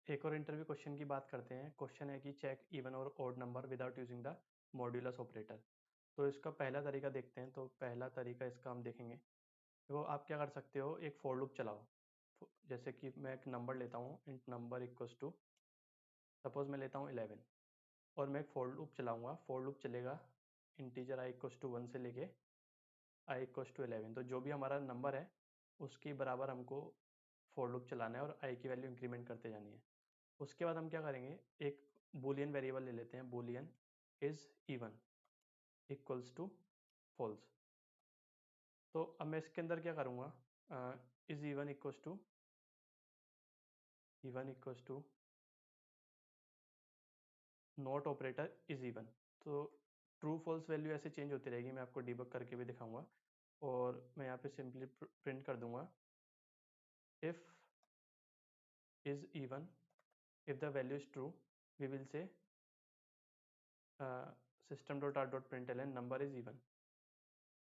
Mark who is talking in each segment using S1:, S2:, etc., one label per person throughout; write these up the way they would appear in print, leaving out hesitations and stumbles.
S1: एक और interview question की बात करते हैं। क्वेश्चन है कि चेक इवन और odd number without using the modulus operator. तो इसका पहला तरीका देखते हैं। तो पहला तरीका इसका हम देखेंगे। तो आप क्या कर सकते हो, एक फॉर लूप चलाओ। जैसे कि मैं एक नंबर लेता हूँ, int number equals to, suppose मैं लेता हूँ 11 और मैं एक फॉर लूप चलाऊँगा। फॉर लूप चलेगा इंटीजर आई इक्वल्स टू 1 से लेके आई इक्वल्स टू 11। तो जो भी हमारा नंबर है उसके बराबर हमको फॉर लूप चलाना है और आई की वैल्यू इंक्रीमेंट करते जानी है। उसके बाद हम क्या करेंगे, एक बूलियन वेरिएबल ले लेते हैं। Boolean is even equals to false. तो अब मैं इसके अंदर क्या करूँगा, is even equals to not operator is even. तो ट्रू फॉल्स वैल्यू ऐसे चेंज होती रहेगी। मैं आपको डिबग करके भी दिखाऊंगा और मैं यहाँ पे सिंपली प्रिंट कर दूंगा if is even, if the value is true we will say system dot out dot print L N number is even,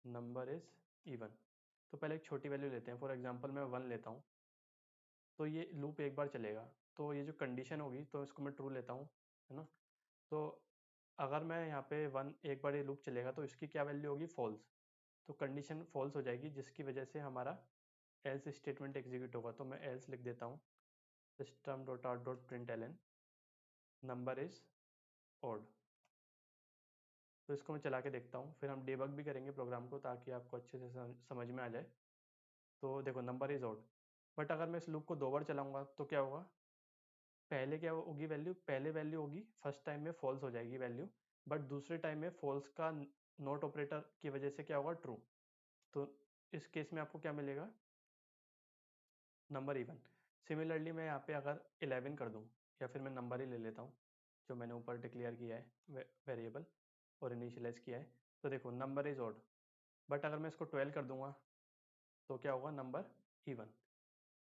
S1: number is even. तो पहले एक छोटी वैल्यू लेते हैं। फॉर एग्जांपल मैं 1 लेता हूँ। तो ये लूप एक बार चलेगा। तो ये जो कंडीशन होगी तो इसको मैं ट्रू लेता हूँ, है ना। तो अगर मैं यहाँ पे 1 एक बार ये लूप चलेगा तो इसकी क्या वैल्यू होगी, फॉल्स। तो कंडीशन फॉल्स हो जाएगी जिसकी वजह से हमारा एल्स स्टेटमेंट एग्जीक्यूट होगा। तो मैं एल्स लिख देता हूँ system dot out dot print L N number is odd. तो इसको मैं चला के देखता हूँ, फिर हम डिबग भी करेंगे प्रोग्राम को ताकि आपको अच्छे से समझ में आ जाए। तो देखो नंबर इज ऑड, बट अगर मैं इस लूप को 2 बार चलाऊंगा तो क्या होगा, पहले क्या होगी वैल्यू, पहले वैल्यू होगी फर्स्ट टाइम में फॉल्स हो जाएगी वैल्यू, बट दूसरे टाइम में फॉल्स का नॉट ऑपरेटर की वजह से क्या होगा, ट्रू। तो इस केस में आपको क्या मिलेगा, नंबर इवन। सिमिलरली मैं यहाँ पे अगर 11 कर दूँ, या फिर मैं नंबर ही ले लेता हूँ जो मैंने ऊपर डिक्लेयर किया है वेरिएबल और इनिशियलाइज किया है। तो देखो नंबर इज ऑड, बट अगर मैं इसको 12 कर दूंगा तो क्या होगा, नंबर इवन।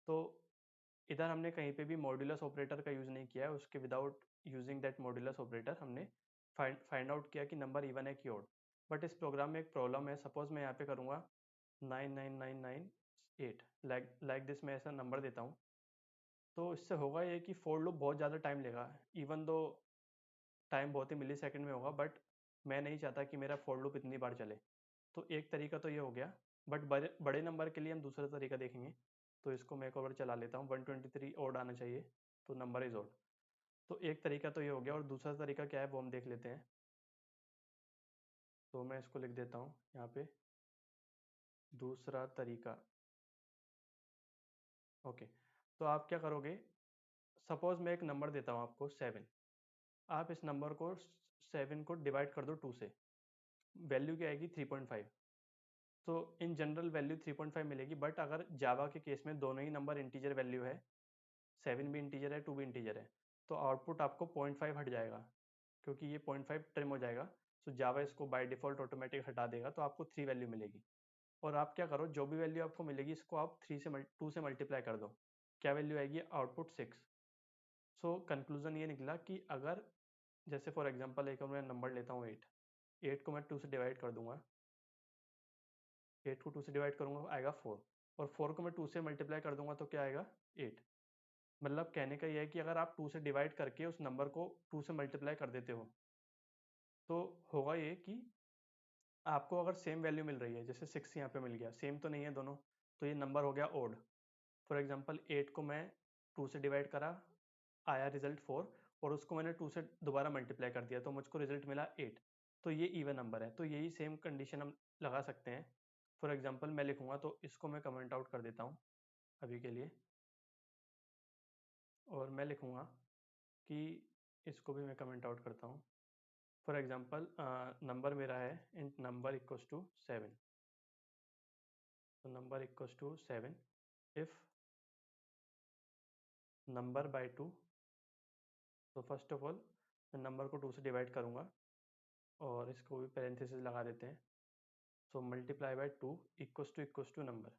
S1: तो इधर हमने कहीं पे भी मॉड्यूलस ऑपरेटर का यूज़ नहीं किया है। उसके without using that modulus operator हमने फाइंड आउट किया कि नंबर इवन है कि ऑड। बट इस प्रोग्राम में एक प्रॉब्लम है। सपोज मैं यहाँ पे करूँगा 99998 लाइक दिस, मैं ऐसा नंबर देता हूँ। तो इससे होगा ये कि फॉर लूप बहुत ज़्यादा टाइम लेगा। इवन दो टाइम बहुत ही मिली सेकेंड में होगा, बट मैं नहीं चाहता कि मेरा फॉर लूप इतनी बार चले। तो एक तरीका तो ये हो गया, बट बड़े नंबर के लिए हम दूसरा तरीका देखेंगे। तो इसको मैं एक और बार चला लेता हूँ। 123 ऑड आना चाहिए, तो नंबर इज ऑड। तो एक तरीका तो ये हो गया, और दूसरा तरीका क्या है वो हम देख लेते हैं। तो मैं इसको लिख देता हूँ यहाँ पे, दूसरा तरीका। ओके, तो आप क्या करोगे, सपोज मैं एक नंबर देता हूँ आपको 7। आप इस नंबर को 7 को डिवाइड कर दो 2 से, वैल्यू क्या आएगी, 3.5। तो इन जनरल वैल्यू 3.5 मिलेगी, बट अगर जावा के केस में दोनों ही नंबर इंटीजर वैल्यू है, 7 भी इंटीजर है 2 भी इंटीजर है, तो आउटपुट आपको 0.5 हट जाएगा, क्योंकि ये 0.5 ट्रिम हो जाएगा। तो जावा इसको बाय डिफ़ॉल्ट ऑटोमेटिक हटा देगा, तो आपको 3 वैल्यू मिलेगी। और आप क्या करो, जो भी वैल्यू आपको मिलेगी इसको आप 2 से मल्टीप्लाई कर दो। क्या वैल्यू आएगी, आउटपुट 6। सो कंक्लूजन ये निकला कि अगर, जैसे फॉर एग्जांपल एक और मैं नंबर लेता हूँ 8। 8 को मैं 2 से डिवाइड कर दूंगा, 8 को 2 से डिवाइड करूंगा आएगा 4, और 4 को मैं 2 से मल्टीप्लाई कर दूंगा तो क्या आएगा, 8। मतलब कहने का ये है कि अगर आप 2 से डिवाइड करके उस नंबर को 2 से मल्टीप्लाई कर देते हो, तो होगा ये कि आपको अगर सेम वैल्यू मिल रही है, जैसे 6 यहाँ पे मिल गया, सेम तो नहीं है दोनों, तो ये नंबर हो गया ओड। फॉर एग्जांपल 8 को मैं 2 से डिवाइड करा, आया रिजल्ट 4, और उसको मैंने 2 से दोबारा मल्टीप्लाई कर दिया तो मुझको रिजल्ट मिला 8। तो ये इवन नंबर है। तो यही सेम कंडीशन हम लगा सकते हैं। फॉर एग्जांपल मैं लिखूंगा, तो इसको मैं कमेंट आउट कर देता हूँ अभी के लिए, और मैं लिखूंगा कि इसको भी मैं कमेंट आउट करता हूँ। फॉर एग्जांपल नंबर मेरा है इंट नंबर इक्वल्स टू 7। तो number equals to 7 if number by 2। तो फर्स्ट ऑफ ऑल मैं नंबर को 2 से डिवाइड करूँगा, और इसको भी पैरेंथेसिस लगा देते हैं। So multiply by 2 equals to number.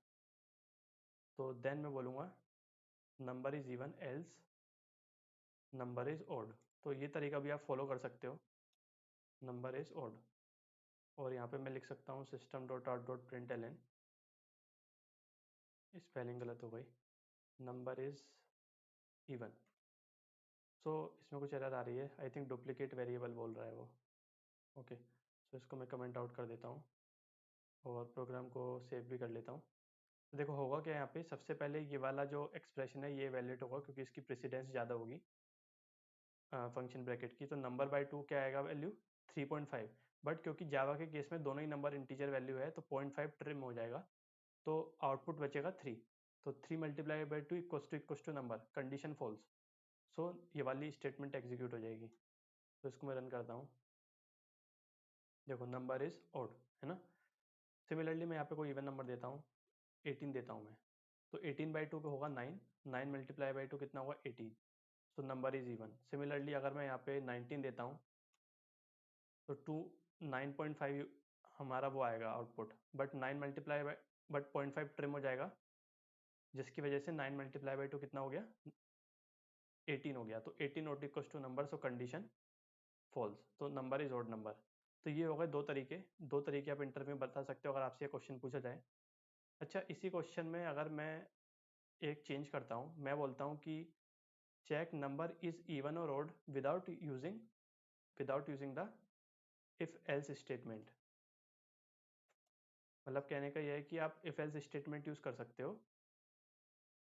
S1: तो देन मैं बोलूँगा number is even else number is odd. तो ये तरीका भी आप फॉलो कर सकते हो, नंबर इज ऑड। और यहाँ पे मैं लिख सकता हूँ system dot out dot print L N, spelling गलत हो गई, नंबर इज इवन। सो इसमें कुछ एरर आ रही है, आई थिंक डुप्लीकेट वेरिएबल बोल रहा है वो। ओके, सो इसको मैं कमेंट आउट कर देता हूँ और प्रोग्राम को सेव भी कर लेता हूँ। तो देखो होगा क्या यहाँ पे, सबसे पहले ये वाला जो एक्सप्रेशन है ये वैलिड होगा क्योंकि इसकी प्रेसिडेंस ज़्यादा होगी फंक्शन ब्रैकेट की। तो नंबर बाय 2 क्या आएगा वैल्यू 3.5, बट क्योंकि जावा के केस में दोनों ही नंबर इंटीजर वैल्यू है तो 0.5 ट्रिम हो जाएगा, तो आउटपुट बचेगा 3। तो 3 multiply by 2 equals to number, condition false. So ये वाली स्टेटमेंट एग्जीक्यूट हो जाएगी। तो इसको मैं रन करता हूँ, देखो नंबर इज ऑड, है ना। सिमिलरली मैं यहाँ पे कोई इवन नंबर देता हूँ, 18 देता हूँ मैं। तो 18 बाई 2 होगा 9, 9 मल्टीप्लाई बाई 2 कितना होगा 18, तो नंबर इज इवन। सिमिलरली अगर मैं यहाँ पे 19 देता हूँ तो 9.5 हमारा वो आएगा output, but 9 multiply by but 0.5 trim हो जाएगा, जिसकी वजह से 9 मल्टीप्लाई बाई 2 कितना हो गया 18 हो गया। तो 18 not equals to number, so condition false, तो नंबर इज ऑड नंबर। तो ये हो गए दो तरीके आप इंटरव्यू में बता सकते हो अगर आपसे क्वेश्चन पूछा जाए। अच्छा, इसी क्वेश्चन में अगर मैं एक चेंज करता हूँ, मैं बोलता हूँ कि चेक नंबर इज इवन और odd without using the if else statement. मतलब कहने का यह है कि आप इफ एल्स स्टेटमेंट यूज कर सकते हो,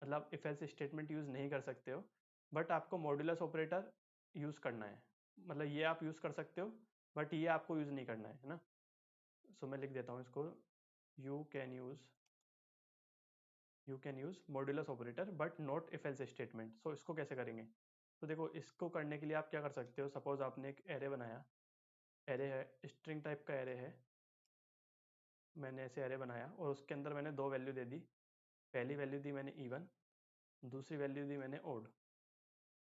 S1: मतलब इफ एल्स स्टेटमेंट यूज नहीं कर सकते हो, बट आपको मॉड्यूलस ऑपरेटर यूज करना है। मतलब ये आप यूज कर सकते हो बट ये आपको यूज नहीं करना है ना। सो मैं लिख देता हूँ इसको, you can use modulus operator but not if else statement. So इसको कैसे करेंगे, तो देखो इसको करने के लिए आप क्या कर सकते हो, सपोज आपने एक एरे बनाया, एरे है स्ट्रिंग टाइप का एरे है, मैंने ऐसे एरे बनाया और उसके अंदर मैंने दो वैल्यू दे दी। पहली वैल्यू दी मैंने इवन, दूसरी वैल्यू दी मैंने ओड।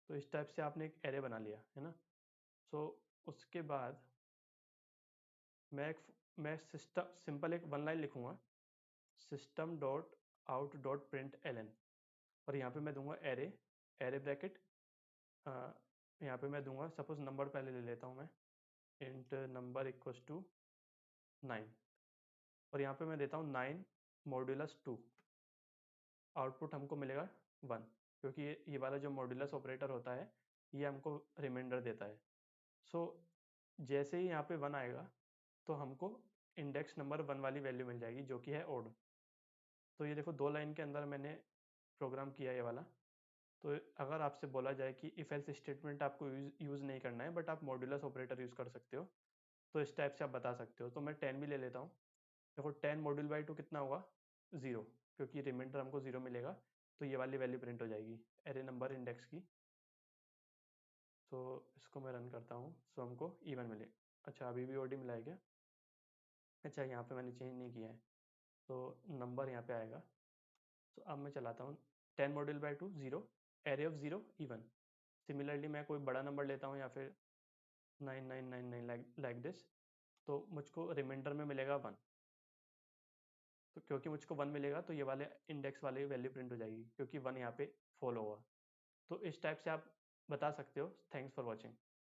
S1: तो इस टाइप से आपने एक एरे बना लिया है ना। सो उसके बाद मैं सिस्टम सिंपल एक वन लाइन लिखूंगा, system dot out dot print L, और यहाँ पे मैं दूंगा एरे, एरे ब्रैकेट, यहाँ पे मैं दूंगा सपोज नंबर पहले ले लेता हूँ मैं, इंट नंबर इक्वल्स टू 9, और यहाँ पे मैं देता हूँ 9 मॉड्यूलस 2, आउटपुट हमको मिलेगा 1, क्योंकि ये वाला जो मॉड्यूलस ऑपरेटर होता है ये हमको रिमाइंडर देता है। सो जैसे ही यहाँ पे 1 आएगा तो हमको इंडेक्स नंबर 1 वाली वैल्यू मिल जाएगी जो कि है ओड। तो ये देखो 2 लाइन के अंदर मैंने प्रोग्राम किया ये वाला। तो अगर आपसे बोला जाए कि इफ एल्स स्टेटमेंट आपको यूज़ नहीं करना है बट आप मॉड्यूलस ऑपरेटर यूज़ कर सकते हो, तो इस टाइप से आप बता सकते हो। तो मैं 10 भी ले लेता हूँ, देखो 10 मॉड्यूल बाई 2 कितना होगा 0, क्योंकि रिमाइंडर हमको 0 मिलेगा, तो ये वाली वैल्यू प्रिंट हो जाएगी एरे नंबर इंडेक्स की। तो इसको मैं रन करता हूँ, सो हमको इवन मिले। अच्छा अभी भी ओडी मिला है क्या, अच्छा यहाँ पे मैंने चेंज नहीं किया है, तो नंबर यहाँ पे आएगा। तो अब मैं चलाता हूँ 10 module by 2 0, array of 0 even. Similarly मैं कोई बड़ा नंबर लेता हूँ या फिर 9999 लाइक दिस, तो मुझको रिमाइंडर में मिलेगा 1। तो क्योंकि मुझको 1 मिलेगा तो ये वाले इंडेक्स वाली वैल्यू प्रिंट हो जाएगी क्योंकि 1 यहाँ पे फॉलो होगा। तो इस टाइप से आप बता सकते हो। Thanks for watching.